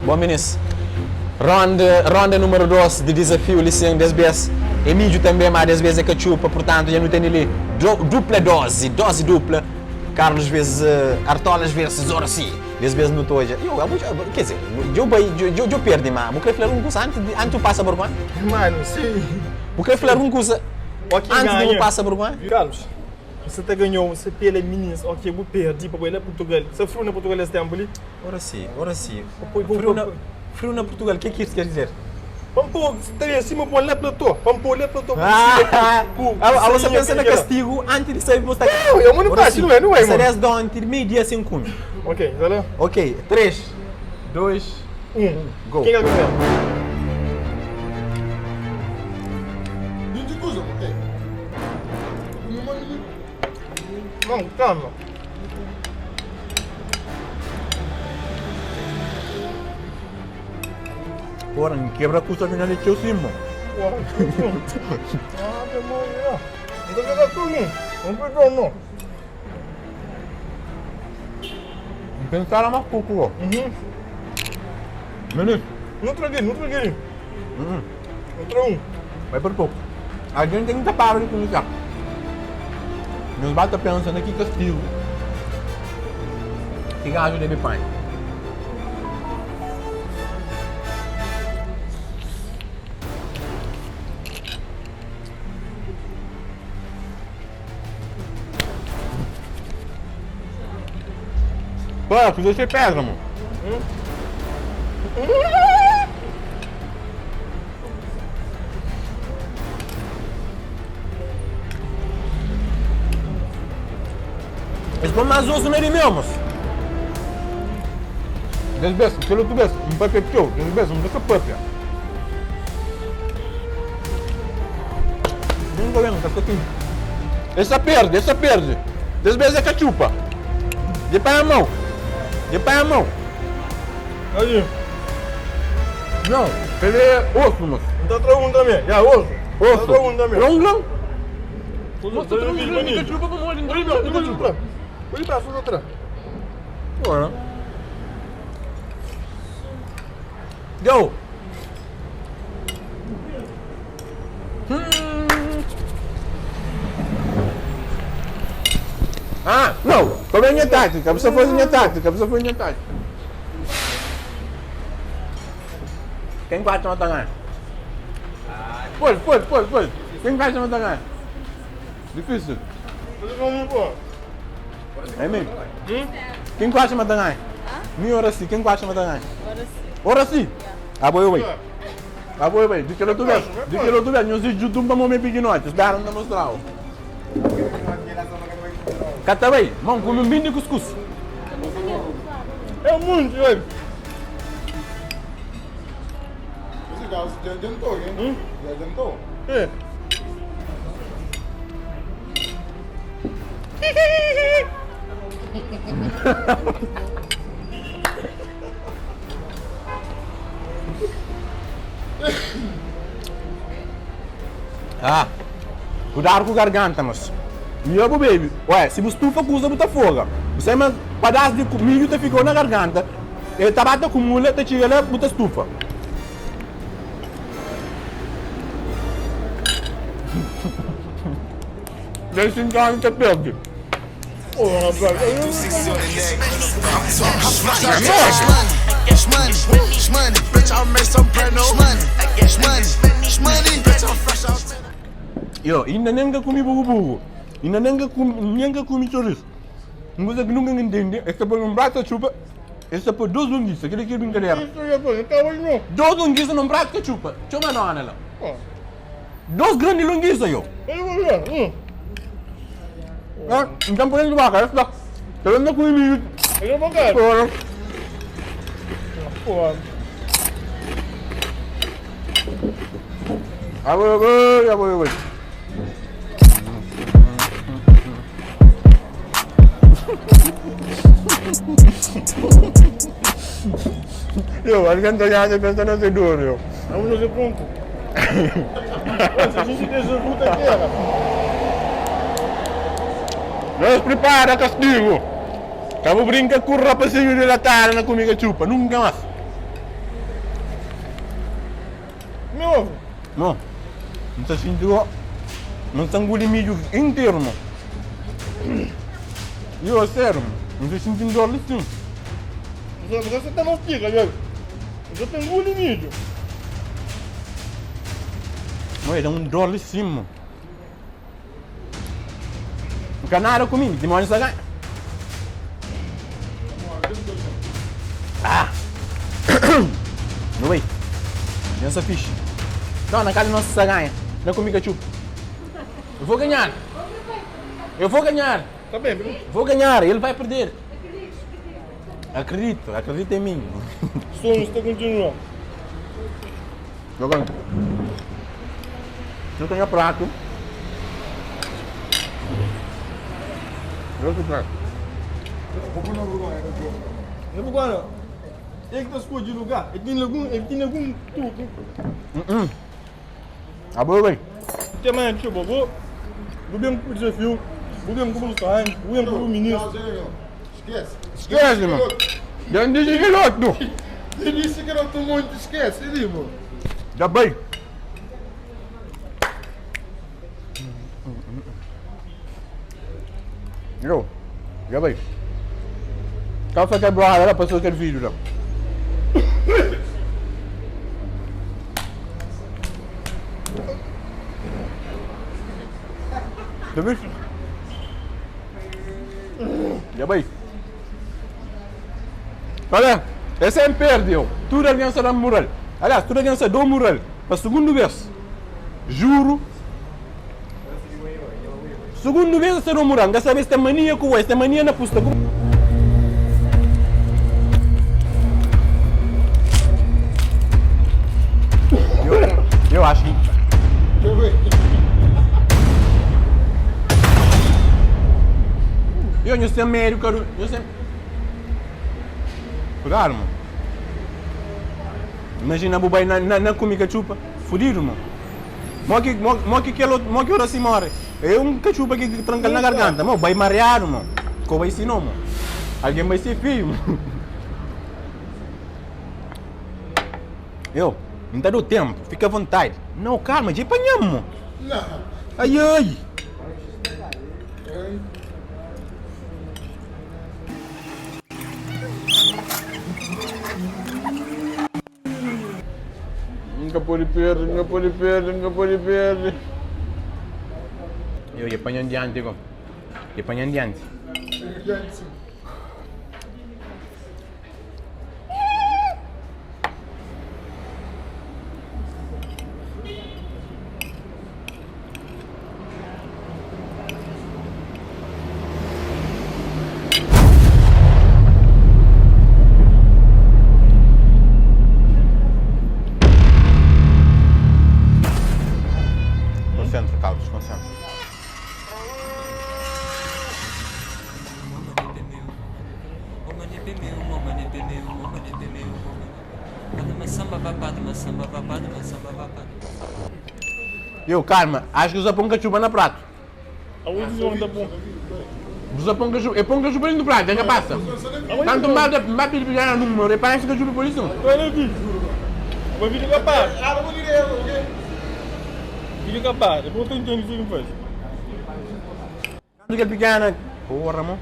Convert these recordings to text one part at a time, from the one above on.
Bom, meninos. Ronda número 2 de desafio lição 10 vezes. Emílio também, mas 10 vezes é cachupa, portanto, já não tem ali dupla dose dupla. Carlos vezes Artolas vezes Orsi. 10 vezes no toja. Quer dizer, eu perdi, mas eu quero falar uma coisa antes tu passa por quando? Mano, sim. Eu quero falar uma coisa antes de eu passa por quando? Carlos, você te ganhou, você pela meninas, ok, eu perdi para ir a Portugal. Você frio na Portugal esse tempo ali? Ora sim. Frio na Portugal, o que é que isso quer dizer? Pampo, tem acima para lá platô. Pampo, lá platô. Você pensa no castigo antes de sair você. Não, eu não faço, não é, mano. Você desce de ontem, meio-dia sem cume. Ok, vai lá. Ok, 3, 2, 1, go. Quem é que ganha? Não, calma. Porra, quebra a custa final de teu cima. Porra, ah, meu irmão, não tô jogando tudo, não pegou, não. Pensaram mais pouco, ó. Menino. Não traguei. Não traguei Vai por pouco. A gente tem que parar de começar. Nos bata pensando aqui castigo. Que gajo deve pai. Pô, que você pega, mano. Eles põem mais osso nele mesmo. Desbes, pelo tu bes, um papel teu, desbes, um dessa papel. Não tô vendo, tá aqui. Essa perde. Desbes é cachupa. De pé a mão. Aí. Não, ele é osso, moço. Tá tragando também, já, osso. Osso. Tá tragando também. Longlão. Você tá tragando também. Cachupa pra molho, Olha pra faz outra. Bora. Go. Ah, não. Como é minha tática? Você foi minha tática. Quem vai chamar tangan? Pois. Quem vai chamar tangan? Difícil. É mesmo? Quem vai chamar tangan? Mi ora sim, quem vai chamar tangan? Ora sim. Ah, boa, vai. De que lo tu vês, nós judum para momento pequenote, esperam de mostrar. Cata bem, mão, come um de cuscuz. É muito, velho. Já adiantou, hein? Já adiantou? É. Ah, cuidado com a garganta, moço. Meu baby, ué, se você estufa, custa muita fogo. Você é um pedaço de milho que ficou na garganta. E tá bata com mulher, tá chegando lá, muita estufa. Deixa então a gente perde. Porra, velho. Eu ainda nunca comi bugu. Ainda nunca comi chorizo. Uma coisa que nunca entendi é que põe um prato de chupa, esse põe 2 linguiças, aquele que é brincadeira. Isso aí, pô, tá hoje não. 2 linguiças num prato de chupa. Deixa eu ver lá. 2 grandes linguiças, eu. Eu vou ver. Então põe de vaca, essa dá. Eu não comi milho. Eu vou ver. Porra. Porra. Agora. Eu acho que não estou pensando nesse duro, eu. Vamos fazer pronto. Se a gente deixa a fruta aqui, ela. Nós prepara castigo. Kamu brinca com o rapazinho de latar na comigo chupa, nunca mais. Meu ovo. Não. Não está sentindo. Não está engolindo milho inteiro, mano. E eu, sério, mano. Não está sentindo dor ali sim. Você tá mastiga, velho. Você tem um limite. Não, dá dor ali sim, mano. Não quer nada comigo, demônio saga. Ah! Não vai. Essa ficha. Não, na casa nossa saganha. Não é comigo a chupa. Eu vou ganhar. Eu vou ganhar. Tá bem, viu? Vou ganhar, ele vai perder. Acredito, acredita em mim. Sonho está continuando. Jogando. Não tenho prato. Eu tenho prato. Não vou agora. Ele que tá escolhido de lugar. Ele tem algum tudo. Ah, boa, bem. Tem mais, deixa eu vou. Vou ver um desafio. Vou ver um como está, hein? Vou ver um como ministro. Esquece. Esquece, mano. Já não disse que é outro. Ele disse que era outro monte, esquece, ele, mano. Já bem. Eu, já bem. Calça quebrada, ela passou aquele vídeo lá. Tá vendo? Já bem. Olha, esse é perdeu. Tudo aliança da moral. Aliás, tudo aliança do moral. Para segundo vez. Juro. Segundo vez ser um moral. Dessa vez tem mania com esse, tem mania na pusta. Eu acho que. Deixa eu ver. Eu não sei médico, eu sei. Cuidado, mano. Imagina a bubai na comida chupa. Fudido, mano. Mo que ora se morre. É cachupa que tranca na garganta. Mano, vai mareado, mano. Como vai ser não, mano. Alguém vai ser feio, mano. Eu, não tá do tempo. Fica à vontade. Não, calma, já apanhamos, mano. Não. Ai, ai. Nunca pode perder, nunca pode perder, nunca pode perder. Eu ia apanhando diante, Igor. Ia apanhando diante. Concentra, Carlos, concentra. Eu, calma, acho que usa pão cachupa na prato. A última da bom. Usa pão cachupa, é pão cachupa no prato, é que passa. Tanto mais pedir no número, é parece cachupa por isso. Olha aqui. Vou vir capaz. Ah, não vou dizer, ok? Vídeo capaz. Depois eu entendo isso que faz. Tanto que é pequena. Porra, mano.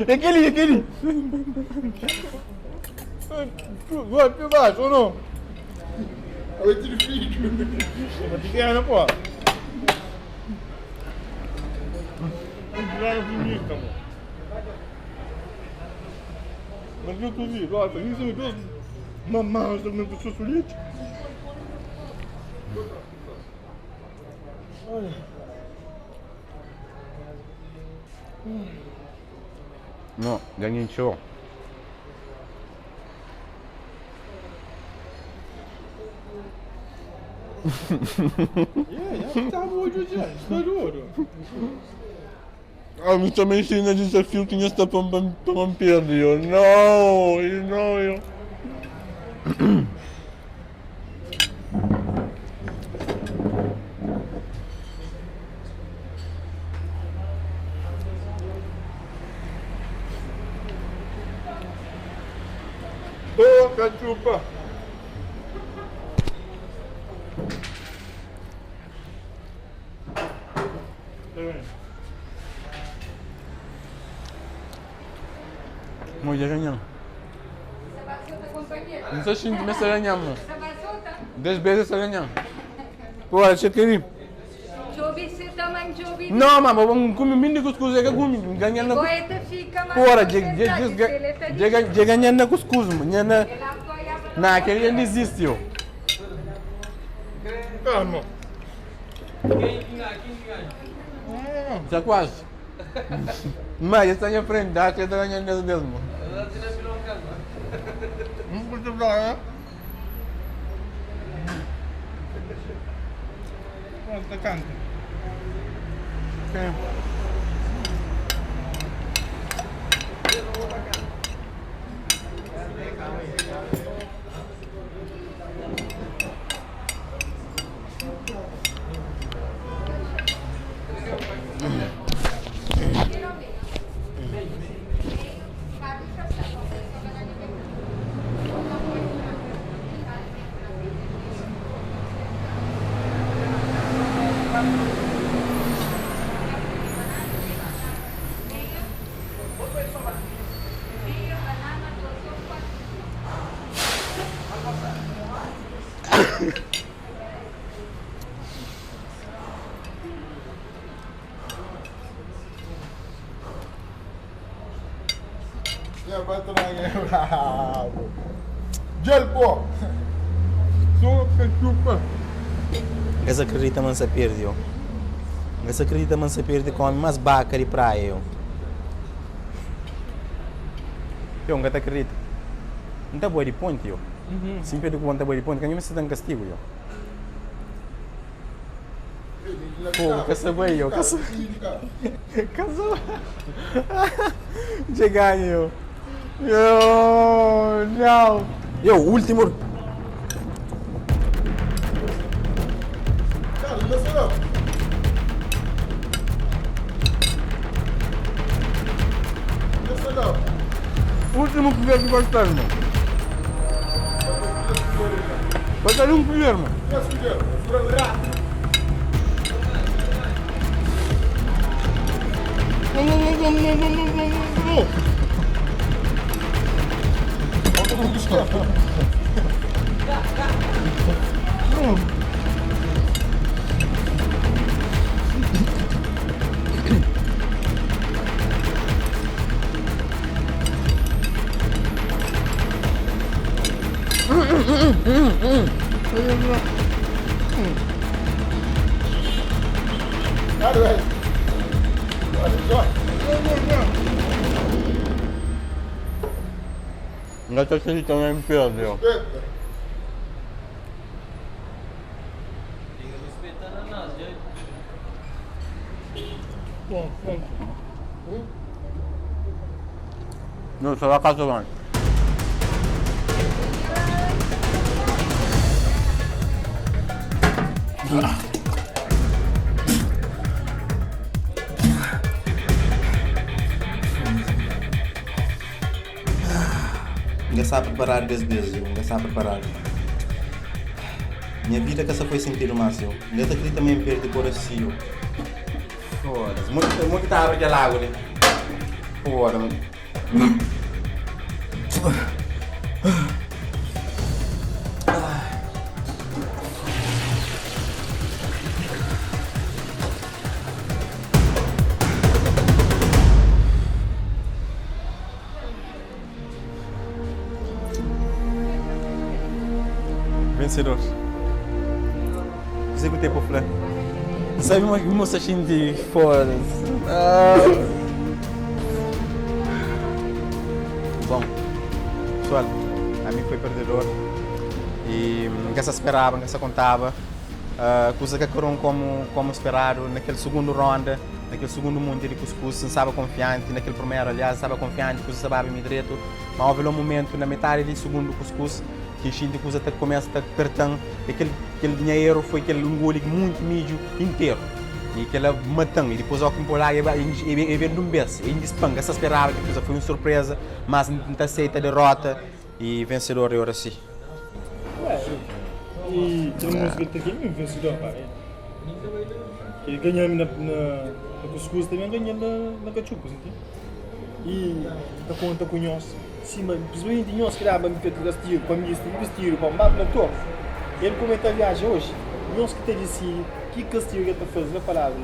É aquele. Vai, que baixo ou não? Eu tiro vídeo. Mas pequena, pô. Não bonita, mano. Mas eu tô vendo, olha, isso me deu mamãe, eu não sou solito. Olha. No, ganhei show. Ja tá muito já, está duro. Ah, mas também ensina desafio que nesta para perder. Não, eu. Ô, cachupa. mo ganhar. Não sei se me será ganhar. Dez vezes será ganhar. Pô, você queria? Jobi se taman jobi. Não, mama, vamos comer mini cuscuz, é que comi, ganhar na. Goeta fica mais. Pora, de ganhar na cuscuz, ganhar na. Não, aquele não existe, ó. Calma. Já quase. Mas está em frente, dá que está ganhando mesmo. Não pode falar, né? Quanto canta? Já vai trazer bravo. Gel, pô. Sopa, chupa. Essa acredita man se perde, ó. Essa acredita man se perde com mais baca de praia, ó. Eu não acredito. Não tá boa de ponte, ó. Sempre do quanto tá boa de ponte, que nem se dá um castigo, ó. Pô, que essa boa, ó. Casou. Chegar, ó. Yo, não. Yo, último. Cara, desce não. Desce não. Último que veio gostar, irmão. Vai dar um primeiro, irmão. Desce, Miguel. Rato. Cara, velho. Olha só. Não tô acreditando em perde, ó. Não, só vai casa lá. Ninguém sabe preparar vezes, ninguém sabe preparar. Minha vida que essa foi sentir o máximo. Ninguém acredita também em perder por assim. Foda-se. Muito tarde de lago, né? Foda, mano. Vencedor. Você que tem por flor. Sabe uma moça de foda-se. Bom, pessoal, a mim foi perdedor e nunca se esperava, nunca se contava. Coisa que foram como esperado naquele segundo round, naquele segundo mundo de cuscuz, não estava confiante, naquele primeiro, aliás, estava confiante, coisa sabia me direito, mas houve um momento na metade do segundo cuscuz que a gente coisa começa a apertar, aquele dinheiro foi aquele engole muito mídio inteiro. E aquele matão, e depois ao que por lá e vendo um beijo, e despanca, se esperava que coisa foi uma surpresa, mas não aceita a derrota e vencedor eu assim. E tem música que tem um vencedor, pá. Ele ganha na cuscuz também ganha na cachupa, não tem? E tá conta com nós. Sim, mas principalmente nós que dava me feito vestir, para me vestir, para me bater no topo. Ele comenta a viagem hoje. Nós que te disse que castigo que tu fez na palavra.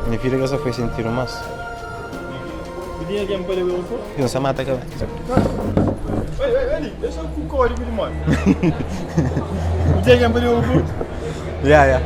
Minha filha que só foi sentir o maço. Me diga quem pode ver o corpo? Não se mata cara. Olha, deixa eu com o código de mano. Me diga quem pode ver o corpo? Yeah.